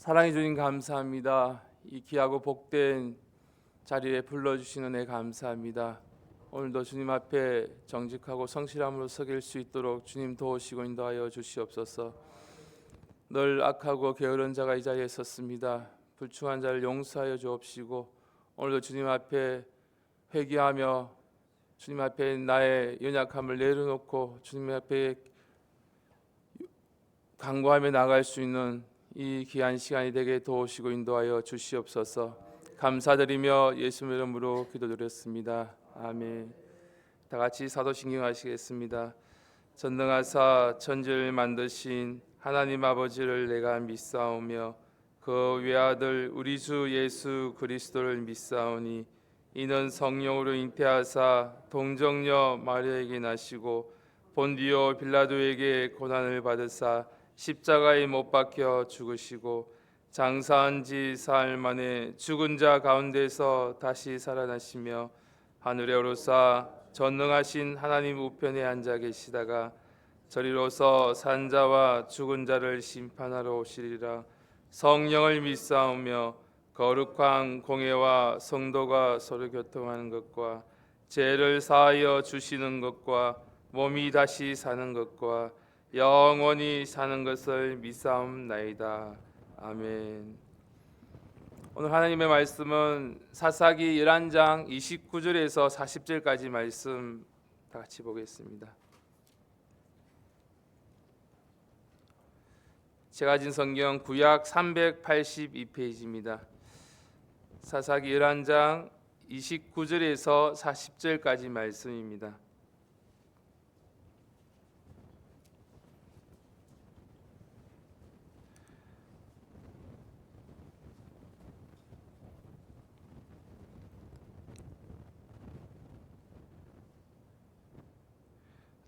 사랑해 주님 감사합니다. 이 귀하고 복된 자리에 불러주시는 애 감사합니다. 오늘도 주님 앞에 정직하고 성실함으로 서길 수 있도록 주님 도우시고 인도하여 주시옵소서. 늘 악하고 게으른 자가 이 자리에 섰습니다. 불충한 자를 용서하여 주옵시고 오늘도 주님 앞에 회개하며 주님 앞에 나의 연약함을 내려놓고 주님 앞에 간구하며 나갈 수 있는 이 귀한 시간이 되게 도우시고 인도하여 주시옵소서. 감사드리며 예수님 이름으로 기도드렸습니다. 아멘. 다 같이 사도신경 하시겠습니다. 전능하사 천지를 만드신 하나님 아버지를 내가 믿사오며 그 외아들 우리 주 예수 그리스도를 믿사오니 이는 성령으로 잉태하사 동정녀 마리아에게 나시고 본디오 빌라도에게 고난을 받으사 십자가에 못 박혀 죽으시고 장사한 지 사흘 만에 죽은 자 가운데서 다시 살아나시며 하늘에 오르사 전능하신 하나님 우편에 앉아 계시다가 저리로서 산 자와 죽은 자를 심판하러 오시리라. 성령을 믿사오며 거룩한 공회와 성도가 서로 교통하는 것과 죄를 사하여 주시는 것과 몸이 다시 사는 것과 영원히 사는 것을 믿사옵나이다. 아멘. 오늘 하나님의 말씀은 사사기 11장 29절에서 40절까지 말씀 다 같이 보겠습니다. 제가 가진 성경 구약 382페이지입니다. 사사기 11장 29절에서 40절까지 말씀입니다.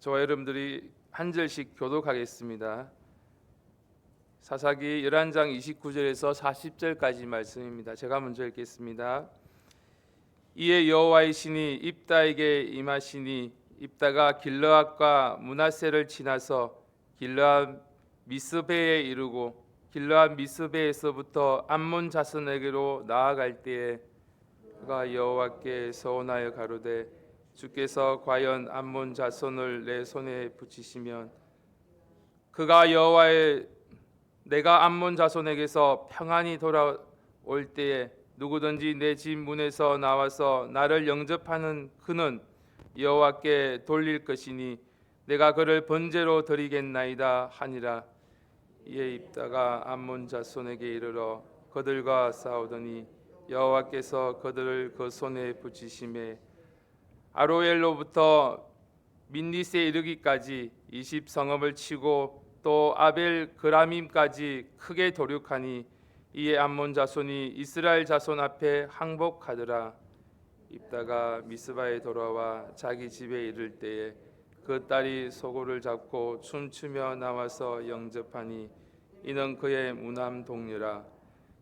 저와 여러분들이 한 절씩 교독하겠습니다. 사사기 11장 29절에서 40절까지 말씀입니다. 제가 먼저 읽겠습니다. 이에 여호와의 신이 입다에게 임하시니 입다가 길르앗과 므낫세를 지나서 길르앗 미스베에 이르고 길르앗 미스베에서부터 암몬 자손에게로 나아갈 때에 그가 여호와께 서원하여 가로되 주께서 과연 암몬 자손을 내 손에 붙이시면 그가 여호와의 내가 암몬 자손에게서 평안히 돌아올 때에 누구든지 내 집 문에서 나와서 나를 영접하는 그는 여호와께 돌릴 것이니 내가 그를 번제로 드리겠나이다 하니라. 이에 입다가 암몬 자손에게 이르러 그들과 싸우더니 여호와께서 그들을 그 손에 붙이심에 아로엘로부터 민니스에 이르기까지 20성읍을 치고 또 아벨 그라밈까지 크게 도륙하니 이에 암몬 자손이 이스라엘 자손 앞에 항복하더라. 입다가 미스바에 돌아와 자기 집에 이를 때에 그 딸이 소고를 잡고 춤추며 나와서 영접하니 이는 그의 무남 동료라.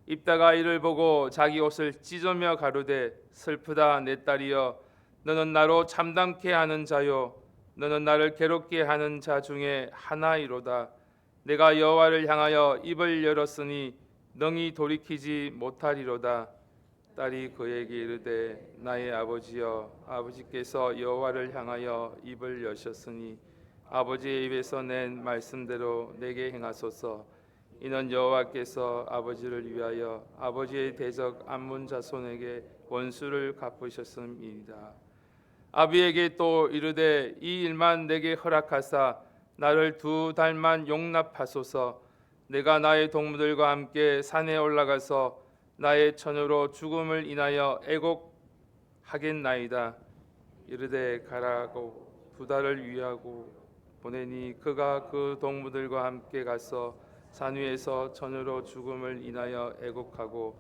입다가 이를 보고 자기 옷을 찢으며 가로되 슬프다 내 딸이여 너는 나로 참담케 하는 자요 너는 나를 괴롭게 하는 자 중에 하나이로다. 내가 여호와를 향하여 입을 열었으니 능히 돌이키지 못하리로다. 딸이 그에게 이르되 나의 아버지여 아버지께서 여호와를 향하여 입을 여셨으니 아버지의 입에서 낸 말씀대로 내게 행하소서. 이는 여호와께서 아버지를 위하여 아버지의 대적 암몬 자손에게 원수를 갚으셨음이니이다. 아비에게 또 이르되 이 일만 내게 허락하사 나를 2달만 용납하소서. 내가 나의 동무들과 함께 산에 올라가서 나의 처녀로 죽음을 인하여 애곡하겠나이다. 이르되 가라고 2달을 위하고 보내니 그가 그 동무들과 함께 가서 산 위에서 처녀로 죽음을 인하여 애곡하고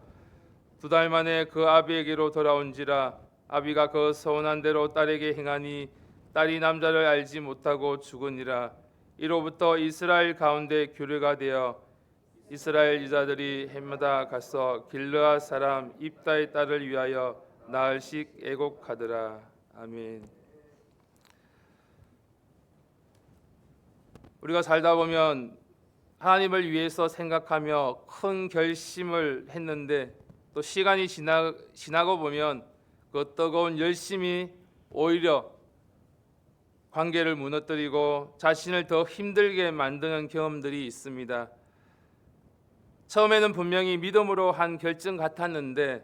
2달 만에 그 아비에게로 돌아온지라. 아비가 그 서운한 대로 딸에게 행하니 딸이 남자를 알지 못하고 죽으니라. 이로부터 이스라엘 가운데 규례가 되어 이스라엘 여자들이 해마다 가서 길르앗 사람 입다의 딸을 위하여 나흘씩 애곡하더라. 아멘. 우리가 살다 보면 하나님을 위해서 생각하며 큰 결심을 했는데 또 시간이 지나고 보면 그 뜨거운 열심이 오히려 관계를 무너뜨리고 자신을 더 힘들게 만드는 경험들이 있습니다. 처음에는 분명히 믿음으로 한 결정 같았는데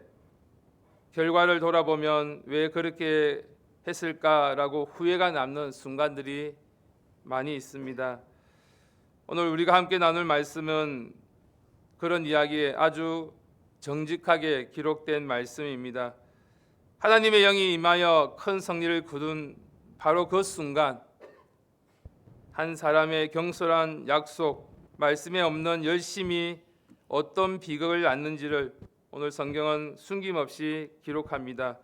결과를 돌아보면 왜 그렇게 했을까라고 후회가 남는 순간들이 많이 있습니다. 오늘 우리가 함께 나눌 말씀은 그런 이야기에 아주 정직하게 기록된 말씀입니다. 하나님의 영이 임하여 큰 승리를 거둔 바로 그 순간 한 사람의 경솔한 약속, 말씀에 없는 열심이 어떤 비극을 낳는지를 오늘 성경은 숨김없이 기록합니다.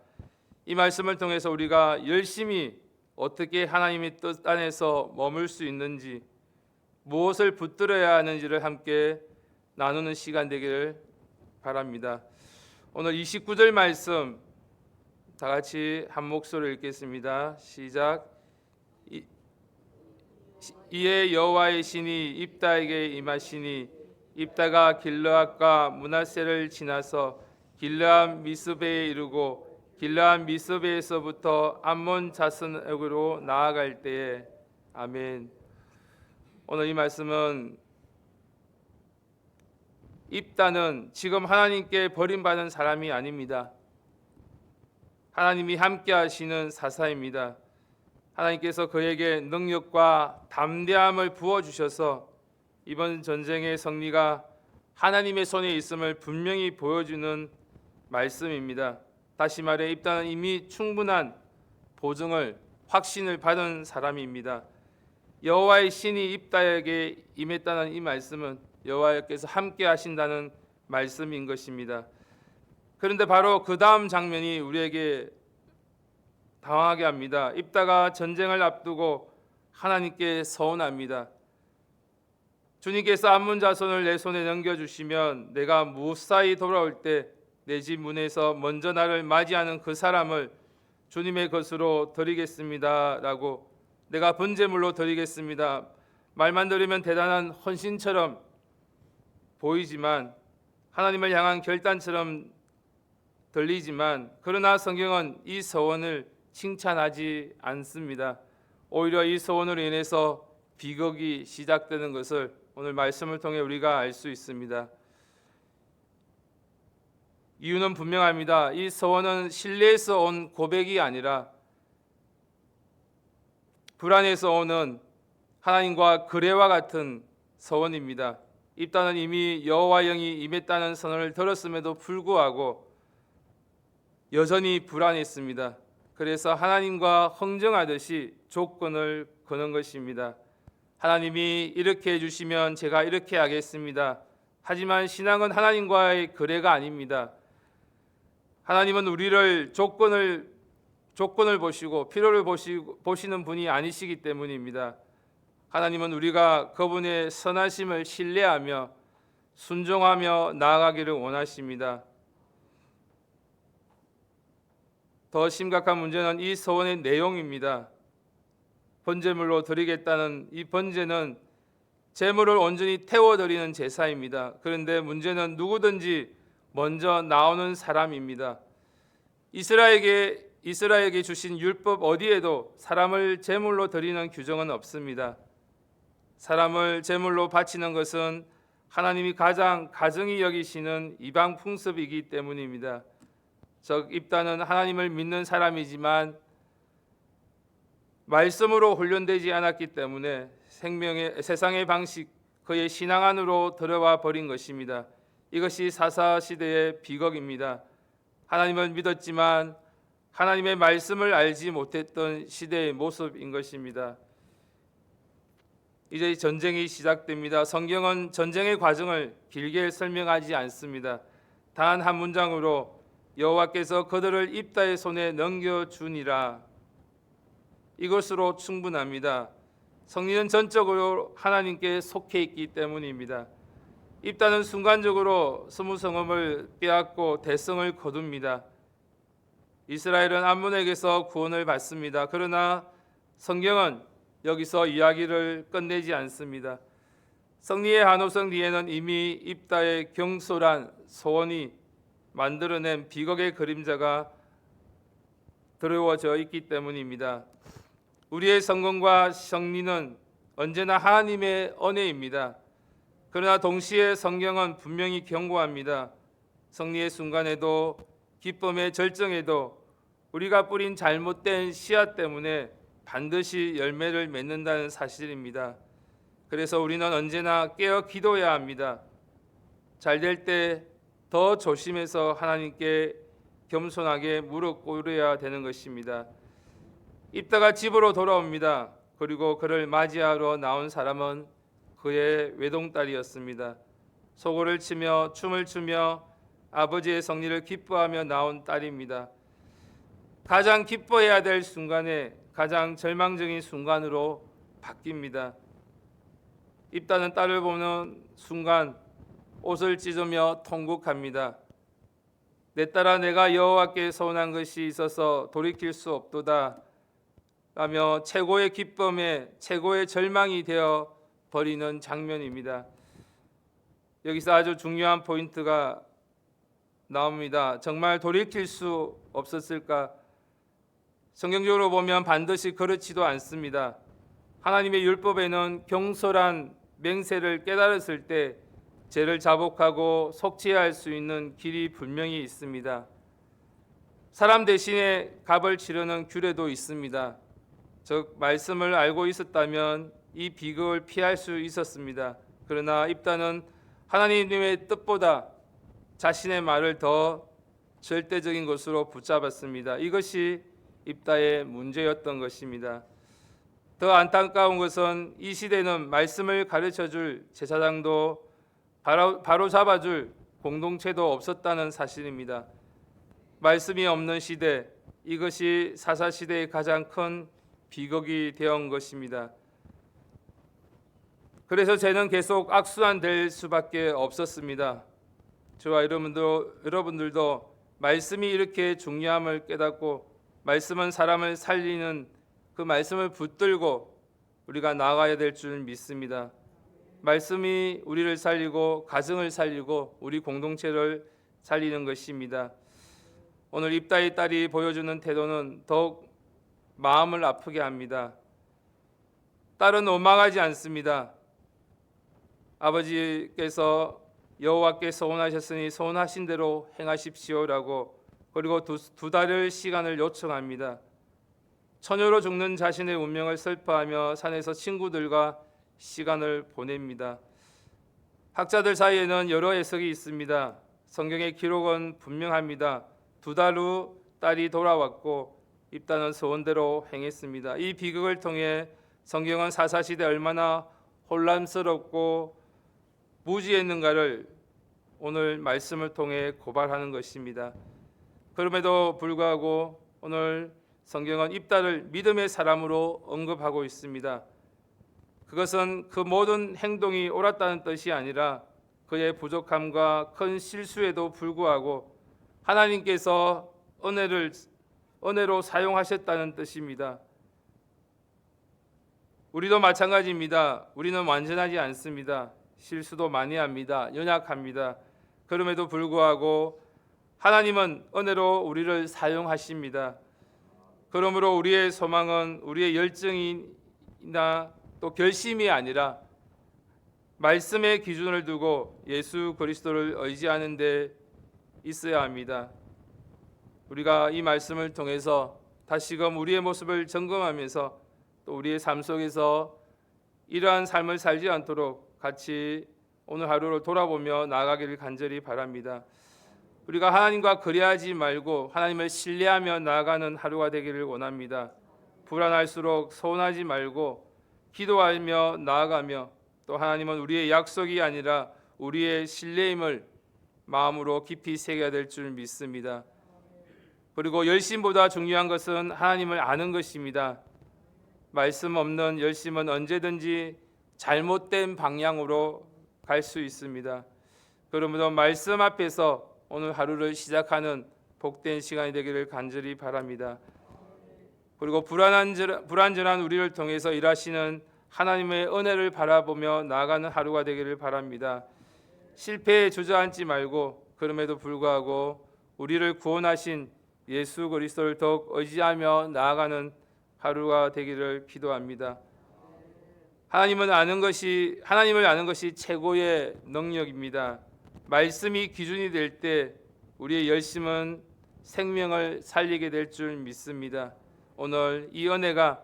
이 말씀을 통해서 우리가 열심히 어떻게 하나님의 뜻 안에서 머물 수 있는지, 무엇을 붙들어야 하는지를 함께 나누는 시간 되기를 바랍니다. 오늘 29절 말씀 다 같이 한 목소리로 읽겠습니다. 시작. 이에 여호와의 신이 입다에게 임하시니 입다가 길르앗과 므낫세를 지나서 길르앗 미스베에 이르고 길르앗 미스베에서부터 암몬 자손에게로 나아갈 때에 아멘. 오늘 이 말씀은 입다는 지금 하나님께 버림받은 사람이 아닙니다. 하나님이 함께 하시는 사사입니다. 하나님께서 그에게 능력과 담대함을 부어주셔서 이번 전쟁의 승리가 하나님의 손에 있음을 분명히 보여주는 말씀입니다. 다시 말해 입다는 이미 충분한 보증을, 확신을 받은 사람입니다. 여호와의 신이 입다에게 임했다는 이 말씀은 여호와께서 함께 하신다는 말씀인 것입니다. 그런데 바로 그 다음 장면이 우리에게 당황하게 합니다. 입다가 전쟁을 앞두고 하나님께 서원합니다. 주님께서 암몬 자손을 내 손에 넘겨주시면 내가 무사히 돌아올 때 내 집 문에서 먼저 나를 맞이하는 그 사람을 주님의 것으로 드리겠습니다 라고, 내가 번제물로 드리겠습니다. 말만 들으면 대단한 헌신처럼 보이지만, 하나님을 향한 결단처럼 들리지만, 그러나 성경은 이 서원을 칭찬하지 않습니다. 오히려 이 서원으로 인해서 비극이 시작되는 것을 오늘 말씀을 통해 우리가 알 수 있습니다. 이유는 분명합니다. 이 서원은 신뢰에서 온 고백이 아니라 불안에서 오는 하나님과 거래와 같은 서원입니다. 입다는 이미 여호와 영이 임했다는 선언을 들었음에도 불구하고 여전히 불안했습니다. 그래서 하나님과 흥정하듯이 조건을 거는 것입니다. 하나님이 이렇게 해주시면 제가 이렇게 하겠습니다. 하지만 신앙은 하나님과의 거래가 아닙니다. 하나님은 우리를 조건을 보시고 필요를 보시는 분이 아니시기 때문입니다. 하나님은 우리가 그분의 선하심을 신뢰하며 순종하며 나아가기를 원하십니다. 더 심각한 문제는 이 서원의 내용입니다. 번제물로 드리겠다는 이 번제는 제물을 온전히 태워드리는 제사입니다. 그런데 문제는 누구든지 먼저 나오는 사람입니다. 이스라엘에게 주신 율법 어디에도 사람을 제물로 드리는 규정은 없습니다. 사람을 제물로 바치는 것은 하나님이 가장 가증히 여기시는 이방 풍습이기 때문입니다. 즉 입다는 하나님을 믿는 사람이지만 말씀으로 훈련되지 않았기 때문에 세상의 방식, 그의 신앙 안으로 들어와 버린 것입니다. 이것이 사사시대의 비극입니다. 하나님을 믿었지만 하나님의 말씀을 알지 못했던 시대의 모습인 것입니다. 이제 전쟁이 시작됩니다. 성경은 전쟁의 과정을 길게 설명하지 않습니다. 단 한 문장으로 여호와께서 그들을 입다의 손에 넘겨주니라, 이것으로 충분합니다. 승리는 전적으로 하나님께 속해 있기 때문입니다. 입다는 순간적으로 스무성읍을 빼앗고 대성을 거둡니다. 이스라엘은 암몬에게서 구원을 받습니다. 그러나 성경은 여기서 이야기를 끝내지 않습니다. 성리의 한호성 뒤에는 이미 입다의 경솔한 소원이 만들어낸 비극의 그림자가 드러워져 있기 때문입니다. 우리의 성공과胜利는 언제나 하나님의 은혜입니다. 그러나 동시에 성경은 분명히 경고합니다. 승리의 순간에도 기쁨의 절정에도 우리가 뿌린 잘못된 씨앗 때문에 반드시 열매를 맺는다는 사실입니다. 그래서 우리는 언제나 깨어 기도해야 합니다. 잘 될 때 더 조심해서 하나님께 겸손하게 무릎 꿇어야 되는 것입니다. 입다가 집으로 돌아옵니다. 그리고 그를 맞이하러 나온 사람은 그의 외동딸이었습니다. 소고를 치며 춤을 추며 아버지의 승리를 기뻐하며 나온 딸입니다. 가장 기뻐해야 될 순간에 가장 절망적인 순간으로 바뀝니다. 입다는 딸을 보는 순간 옷을 찢으며 통곡합니다. 내 딸아, 내가 여호와께 서운한 것이 있어서 돌이킬 수 없도다 라며 최고의 기쁨에 최고의 절망이 되어 버리는 장면입니다. 여기서 아주 중요한 포인트가 나옵니다. 정말 돌이킬 수 없었을까? 성경적으로 보면 반드시 그렇지도 않습니다. 하나님의 율법에는 경솔한 맹세를 깨달았을 때 죄를 자복하고 속죄할 수 있는 길이 분명히 있습니다. 사람 대신에 값을 치르는 규례도 있습니다. 즉 말씀을 알고 있었다면 이 비극을 피할 수 있었습니다. 그러나 입다는 하나님의 뜻보다 자신의 말을 더 절대적인 것으로 붙잡았습니다. 이것이 입다의 문제였던 것입니다. 더 안타까운 것은 이 시대는 말씀을 가르쳐줄 제사장도 바로 잡아줄 공동체도 없었다는 사실입니다. 말씀이 없는 시대, 이것이 사사시대의 가장 큰 비극이 되어온 것입니다. 그래서 죄는 계속 악순환될 수밖에 없었습니다. 저와 여러분들도 말씀이 이렇게 중요함을 깨닫고 말씀은 사람을 살리는 그 말씀을 붙들고 우리가 나아가야 될 줄 믿습니다. 말씀이 우리를 살리고 가정을 살리고 우리 공동체를 살리는 것입니다. 오늘 입다의 딸이 보여주는 태도는 더욱 마음을 아프게 합니다. 딸은 원망하지 않습니다. 아버지께서 여호와께 서원하셨으니 서원하신 대로 행하십시오라고, 그리고 두 달의 시간을 요청합니다. 처녀로 죽는 자신의 운명을 슬퍼하며 산에서 친구들과 시간을 보냅니다. 학자들 사이에는 여러 해석이 있습니다. 성경의 기록은 분명합니다. 2달 후 딸이 돌아왔고 입다는 서원대로 행했습니다. 이 비극을 통해 성경은 사사시대 얼마나 혼란스럽고 무지했는가를 오늘 말씀을 통해 고발하는 것입니다. 그럼에도 불구하고 오늘 성경은 입다를 믿음의 사람으로 언급하고 있습니다. 그것은 그 모든 행동이 옳았다는 뜻이 아니라 그의 부족함과 큰 실수에도 불구하고 하나님께서 은혜로 사용하셨다는 뜻입니다. 우리도 마찬가지입니다. 우리는 완전하지 않습니다. 실수도 많이 합니다. 연약합니다. 그럼에도 불구하고 하나님은 은혜로 우리를 사용하십니다. 그러므로 우리의 소망은 우리의 열정이나 또 결심이 아니라 말씀의 기준을 두고 예수 그리스도를 의지하는 데 있어야 합니다. 우리가 이 말씀을 통해서 다시금 우리의 모습을 점검하면서 또 우리의 삶 속에서 이러한 삶을 살지 않도록 같이 오늘 하루를 돌아보며 나아가기를 간절히 바랍니다. 우리가 하나님과 거래하지 말고 하나님을 신뢰하며 나아가는 하루가 되기를 원합니다. 불안할수록 서운하지 말고 기도하며 나아가며 또 하나님은 우리의 약속이 아니라 우리의 신뢰임을 마음으로 깊이 새겨야 될 줄 믿습니다. 그리고 열심보다 중요한 것은 하나님을 아는 것입니다. 말씀 없는 열심은 언제든지 잘못된 방향으로 갈 수 있습니다. 그러므로 말씀 앞에서 오늘 하루를 시작하는 복된 시간이 되기를 간절히 바랍니다. 그리고 불완전한 우리를 통해서 일하시는 하나님의 은혜를 바라보며 나아가는 하루가 되기를 바랍니다. 실패에 주저앉지 말고 그럼에도 불구하고 우리를 구원하신 예수 그리스도를 더욱 의지하며 나아가는 하루가 되기를 기도합니다. 하나님을 아는 것이 최고의 능력입니다. 말씀이 기준이 될 때 우리의 열심은 생명을 살리게 될 줄 믿습니다. 오늘 이 은혜가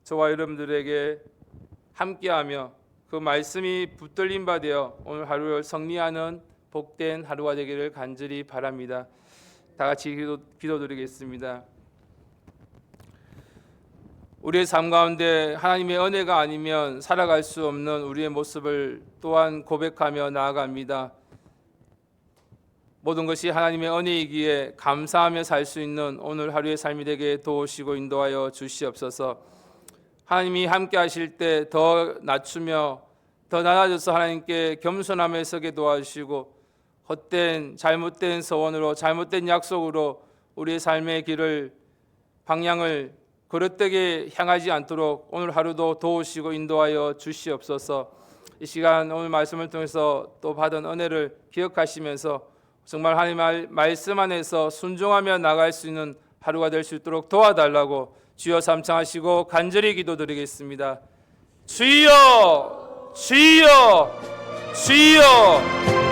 저와 여러분들에게 함께하며 그 말씀이 붙들림 바 되어 오늘 하루를 승리하는 복된 하루가 되기를 간절히 바랍니다. 다 같이 기도드리겠습니다. 우리의 삶 가운데 하나님의 은혜가 아니면 살아갈 수 없는 우리의 모습을 또한 고백하며 나아갑니다. 모든 것이 하나님의 은혜이기에 감사하며 살 수 있는 오늘 하루의 삶이 되게 도우시고 인도하여 주시옵소서. 하나님이 함께 하실 때 더 낮추며 더 낮아져서 하나님께 겸손하며 서게 도와주시고 헛된 잘못된 소원으로 잘못된 약속으로 우리의 삶의 방향을 그릇되게 향하지 않도록 오늘 하루도 도우시고 인도하여 주시옵소서. 이 시간 오늘 말씀을 통해서 또 받은 은혜를 기억하시면서 정말 하나님의 말씀 안에서 순종하며 나갈 수 있는 하루가 될 수 있도록 도와달라고 주여 삼창하시고 간절히 기도드리겠습니다. 주여 주여 주여